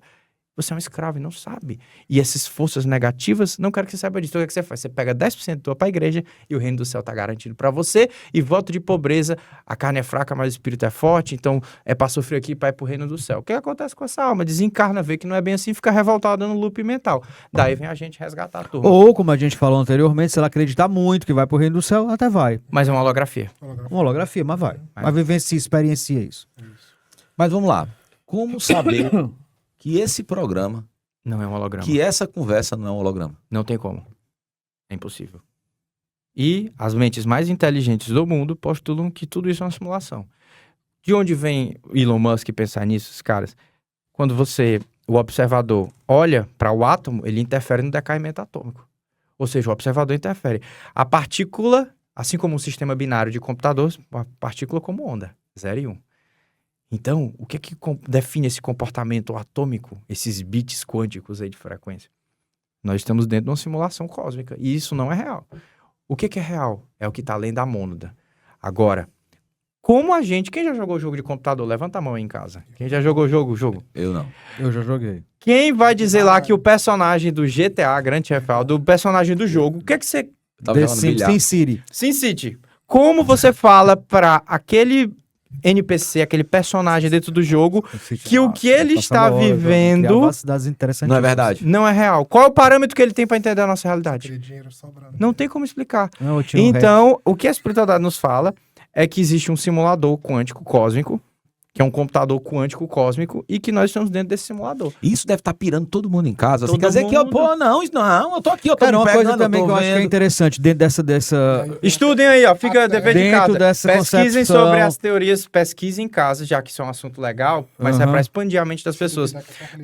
Você é um escravo e não sabe. E essas forças negativas, não quero que você saiba disso. Então, o que você faz? Você pega 10% doa para a igreja e o reino do céu está garantido para você. E voto de pobreza, a carne é fraca, mas o espírito é forte. Então, é para sofrer aqui para ir para o reino do céu. O que acontece com essa alma? Desencarna, vê que não é bem assim, fica revoltada no loop mental. Daí vem a gente resgatar a turma. Ou, como a gente falou anteriormente, se ela acreditar muito que vai pro reino do céu, até vai. Mas é uma holografia. Uma holografia, mas vai. Mas vivencia, experiencia isso. Mas vamos lá. Como saber que esse programa, Não é um holograma. que essa conversa não é um holograma? Não tem como. É impossível. E as mentes mais inteligentes do mundo postulam que tudo isso é uma simulação. De onde vem Elon Musk pensar nisso, os caras? Quando você, o observador, olha para o átomo, ele interfere no decaimento atômico. Ou seja, o observador interfere. A partícula, assim como um sistema binário de computador, a partícula como onda, 0 e 1. Então, o que define esse comportamento atômico, esses bits quânticos aí de frequência? Nós estamos dentro de uma simulação cósmica e isso não é real. O que é real? É o que está além da mônada. Agora, como a gente... Quem já jogou jogo de computador? Levanta a mão aí em casa. Quem já jogou jogo? Eu não. Eu já joguei. Quem vai dizer lá que o personagem do GTA, Grand Theft Auto, do personagem do jogo, o que você... Eu tava jogando bilhar. Sin City. Sin City. Como você fala para aquele NPC, aquele personagem dentro do jogo, que o que ele está vivendo Não é verdade? não é real? Qual é o parâmetro que ele tem para entender a nossa realidade? Aquele dinheiro sobrando. Não tem como explicar. Não, eu tinha um Então, o que a espiritualidade nos fala é que existe um simulador quântico cósmico, que é um computador quântico cósmico, e que nós estamos dentro desse simulador. Isso deve estar pirando todo mundo em casa. Assim, Todo quer dizer que eu, mundo. pô, não, isso não, eu tô aqui, eu tô Cara, me uma coisa pegando, também eu que tô eu acho que é vendo. interessante, dentro dessa... Estudem aí, ó, fica dever de Dentro casa. dessa Pesquisem concepção- sobre as teorias, pesquisem em casa, já que isso é um assunto legal, mas é Aham. para expandir a mente das pessoas.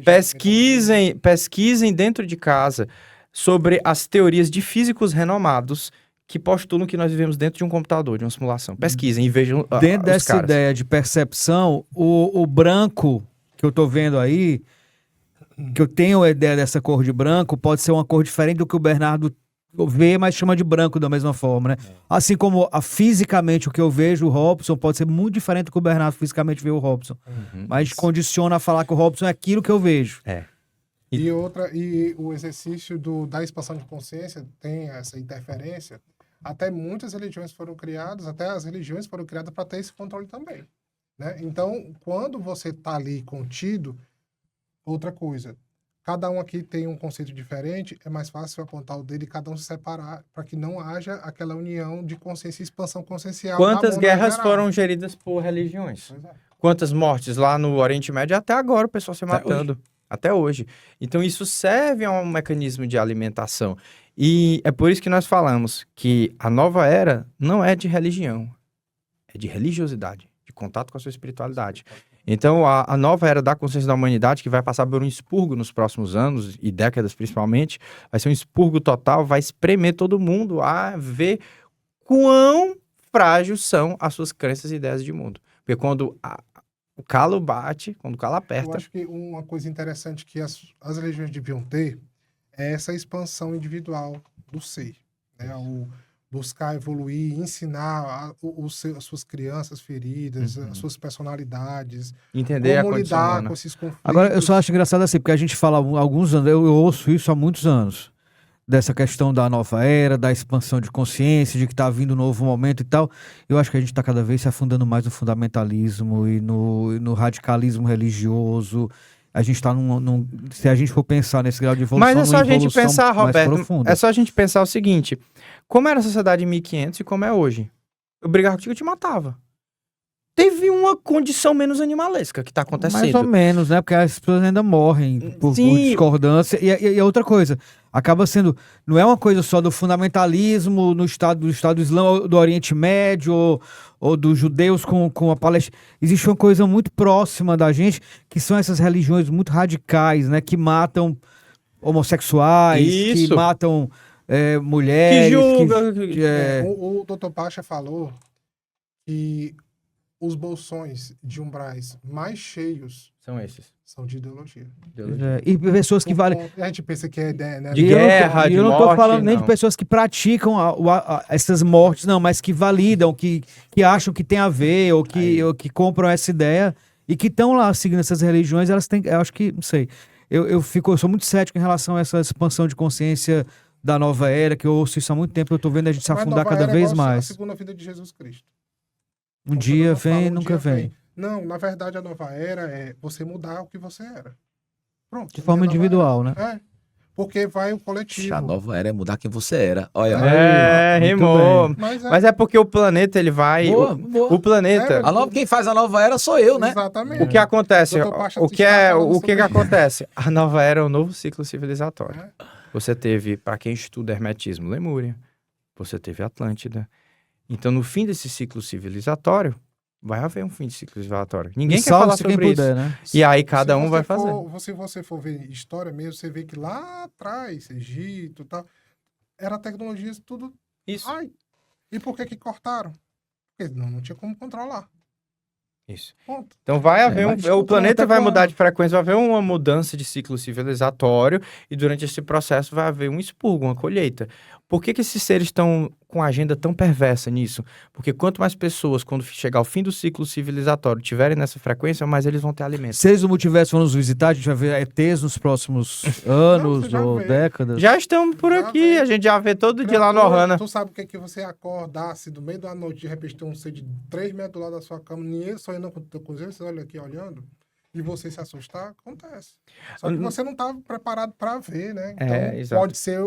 Pesquisem dentro de casa sobre as teorias de físicos renomados que postulam que nós vivemos dentro de um computador, de uma simulação. Pesquisem e vejam Dentro os dessa caras. ideia de percepção, o branco que eu tô vendo aí, que eu tenho a ideia dessa cor de branco, pode ser uma cor diferente do que o Bernardo vê, mas chama de branco da mesma forma, né? Assim como fisicamente o que eu vejo, o Robson, pode ser muito diferente do que o Bernardo fisicamente vê o Robson. Mas condiciona a falar que o Robson é aquilo que eu vejo. E o exercício da expansão de consciência tem essa interferência. Até muitas religiões foram criadas, até as religiões foram criadas para ter esse controle também, né? Então, quando você está ali contido, outra coisa, cada um aqui tem um conceito diferente, é mais fácil apontar o dedo e cada um se separar para que não haja aquela união de consciência e expansão consciencial. Quantas na mônada guerras geral. foram geridas por religiões? Pois é. Quantas mortes lá no Oriente Médio? Até agora o pessoal se matando. Até hoje. Então isso serve a um mecanismo de alimentação. E é por isso que nós falamos que a nova era não é de religião, é de religiosidade, de contato com a sua espiritualidade. Então a nova era da consciência da humanidade, que vai passar por um expurgo nos próximos anos e décadas principalmente, vai ser um expurgo total, vai espremer todo mundo a ver quão frágeis são as suas crenças e ideias de mundo. Porque quando o calo bate, quando o calo Eu aperta... acho que uma coisa interessante que as religiões deviam ter é essa expansão individual do ser, né? O buscar evoluir, ensinar as suas crianças feridas, as suas personalidades, Entender a como condição lidar humana. com esses conflitos. Agora, eu só acho engraçado assim, porque a gente fala há alguns anos, eu ouço isso há muitos anos, dessa questão da nova era, da expansão de consciência, de que está vindo um novo momento e tal. Eu acho que a gente está cada vez se afundando mais no fundamentalismo e no radicalismo religioso. A gente está se a gente for pensar nesse grau de evolução, Mas é só a numa gente evolução pensar, mais Roberto, profunda. é só a gente pensar o seguinte, como era a sociedade em 1500 e como é hoje? eu brigava contigo, eu te matava. Teve uma condição menos animalesca que tá acontecendo. Mais ou menos, né? Porque as pessoas ainda morrem por Sim. discordância. E outra coisa, acaba sendo... Não é uma coisa só do fundamentalismo do Estado Islâmico, do Oriente Médio, ou dos judeus com a Palestina. Existe uma coisa muito próxima da gente, que são essas religiões muito radicais, né? Que matam homossexuais, que Isso. matam mulheres. Que julga. O Dr. Pacha falou que os bolsões de umbrais mais cheios São esses. são de ideologia. E pessoas que valem... A gente pensa que é ideia, né? De E eu não tô- guerra, e de eu não tô morte, falando nem não. de pessoas que praticam essas mortes, não, mas que validam, que acham que tem a ver, ou que compram essa ideia e que estão lá seguindo essas religiões, elas têm, eu acho que, não sei, eu sou muito cético em relação a essa expansão de consciência da nova era, que eu ouço isso há muito tempo, eu tô vendo a gente se Mas afundar nova cada era vez igual a mais. segunda vida de Jesus Cristo. Um dia Quando fala, vem, um nunca dia vem. Não, na verdade a nova era é você mudar o que você era. Pronto. De forma É a nova individual, né? era. É. Porque vai o coletivo. A nova era é mudar quem você era. Olha. É, Muito rimou. bem. Mas É porque o planeta, ele vai... Boa, boa. O planeta... Quem faz a nova era sou eu, né? Exatamente. O que acontece? Dr. Pacha O que está falando o que sobre isso. acontece? A nova era é um novo ciclo civilizatório. É. Você teve, para quem estuda hermetismo, Lemúria. Você teve Atlântida. Então, no fim desse ciclo civilizatório, vai haver um fim de ciclo civilizatório. Ninguém E quer falar salve-se quem sobre isso. puder, né? E aí cada Se um você vai fazer. Se você for ver história mesmo, você vê que lá atrás, Egito e tal, era tecnologias tudo... Isso. Ai, e por que cortaram? Porque não tinha como controlar. Isso. Ponto. Então vai haver mas o planeta vai com- mudar de frequência, vai haver uma mudança de ciclo civilizatório e durante esse processo vai haver um expurgo, uma colheita. Por que esses seres estão com a agenda tão perversa nisso? Porque quanto mais pessoas, quando chegar ao fim do ciclo civilizatório, tiverem nessa frequência, mais eles vão ter alimento. Seres do multiverso vão nos visitar, a gente vai ver ETs nos próximos anos você já ou vê. décadas. Já estão por Já aqui, vê. a gente já vê todo dia lá no Ohana. Tu sabe o que é que você acordasse do meio da noite, de repente tem um ser de 3 metros do lado da sua cama, ninguém sonhando com o teu cozinho, você olha aqui olhando, e você se assustar, acontece. Só que você não estava preparado para ver, né? Então, exato. pode ser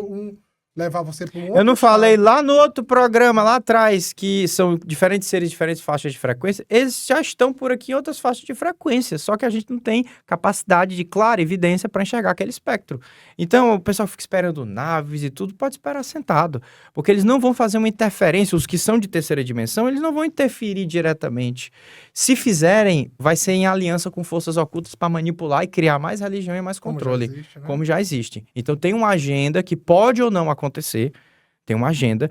levar você para um outro Eu não falei estado. lá no outro programa, lá atrás, que são diferentes seres, diferentes faixas de frequência. Eles já estão por aqui em outras faixas de frequência, só que a gente não tem capacidade de clara evidência para enxergar aquele espectro. Então, o pessoal fica esperando naves e tudo, pode esperar sentado, porque eles não vão fazer uma interferência. Os que são de terceira dimensão, eles não vão interferir diretamente. Se fizerem, vai ser em aliança com forças ocultas para manipular e criar mais religião e mais Como já controle. existe, né? Como já existe. Então tem uma agenda que pode ou não acontecer, tem uma agenda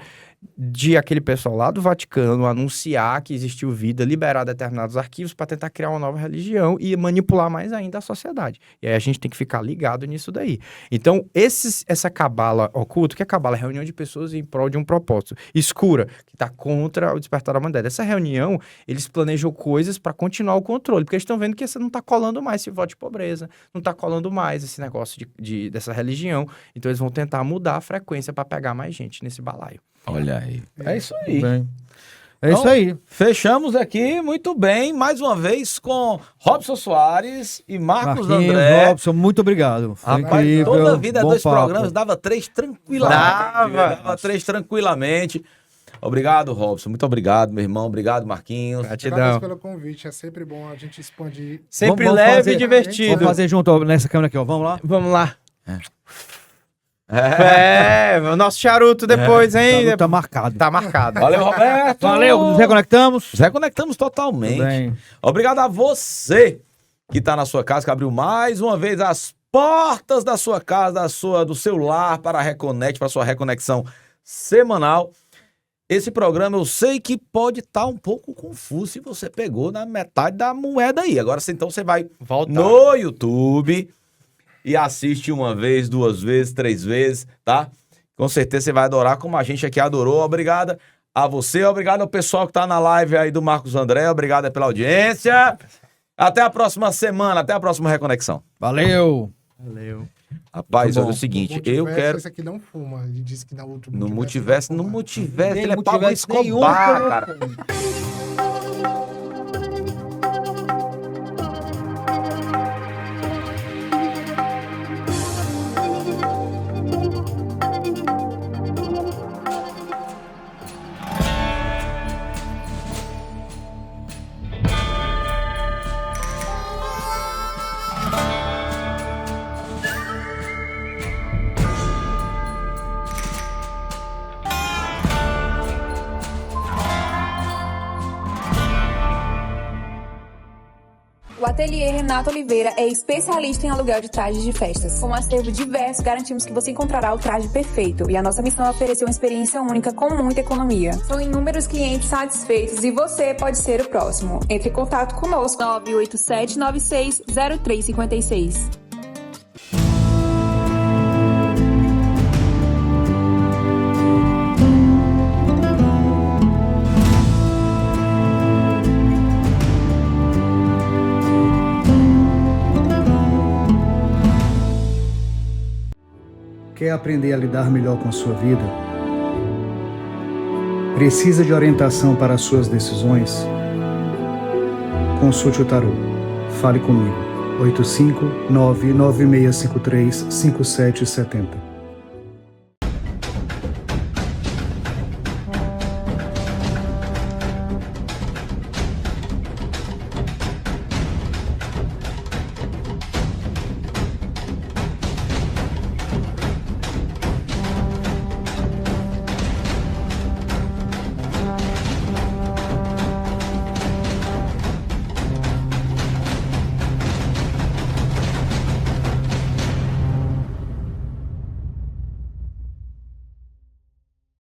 de aquele pessoal lá do Vaticano anunciar que existiu vida, liberar determinados arquivos para tentar criar uma nova religião e manipular mais ainda a sociedade. E aí a gente tem que ficar ligado nisso daí. Então, essa cabala oculta, que é a cabala, é reunião de pessoas em prol de um propósito escura, que está contra o despertar da humanidade. Essa reunião, eles planejam coisas para continuar o controle, porque eles estão vendo que você não está colando mais esse voto de pobreza, não está colando mais esse negócio dessa religião. Então, eles vão tentar mudar a frequência para pegar mais gente nesse balaio. Olha aí. É isso aí. Bem. É Então, isso aí. Fechamos aqui muito bem, mais uma vez, com Robson Soares e Marcos Marquinhos, André. Robson, muito obrigado. Foi Rapaz, incrível. toda a vida, bom 2 papo. programas, dava 3 tranquilamente. Dava 3 tranquilamente. Obrigado, Robson. Muito obrigado, meu irmão. Obrigado, Marquinhos. Agradeço Gratidão. pelo convite, é sempre bom a gente expandir. Sempre Vamos leve fazer- e divertido. Vamos fazer junto ó, nessa câmera aqui, ó. Vamos lá? Vamos lá. O nosso charuto depois, hein? Tá marcado. Tá marcado. Valeu, Roberto. Valeu, nos reconectamos. Nos reconectamos totalmente. Tudo bem. Obrigado a você que está na sua casa, que abriu mais uma vez as portas da sua casa, do seu lar para a Reconnect, para a sua reconexão semanal. Esse programa eu sei que pode estar um pouco confuso se você pegou na metade da moeda aí. Agora, então, você vai Voltar. no YouTube e assiste 1 vez, 2 vezes, 3 vezes, tá? Com certeza você vai adorar como a gente aqui adorou. Obrigado a você, obrigado ao pessoal que tá na live aí do Marcos André, obrigado pela audiência. Até a próxima semana, até a próxima Reconexão. Valeu. Valeu. Rapaz, Muito olha bom. o seguinte, No eu multiverso, quero... Esse aqui não fuma, ele disse que na outro No não multiverso, fuma. Tem ele é Pablo multiverso nenhum Escobar, que eu cara. não fumo. O Ateliê Renato Oliveira é especialista em aluguel de trajes de festas. Com um acervo diverso, garantimos que você encontrará o traje perfeito. E a nossa missão é oferecer uma experiência única com muita economia. São inúmeros clientes satisfeitos e você pode ser o próximo. Entre em contato conosco 987960356. Quer aprender a lidar melhor com a sua vida? Precisa de orientação para as suas decisões? Consulte o tarô. Fale comigo. 85996535770.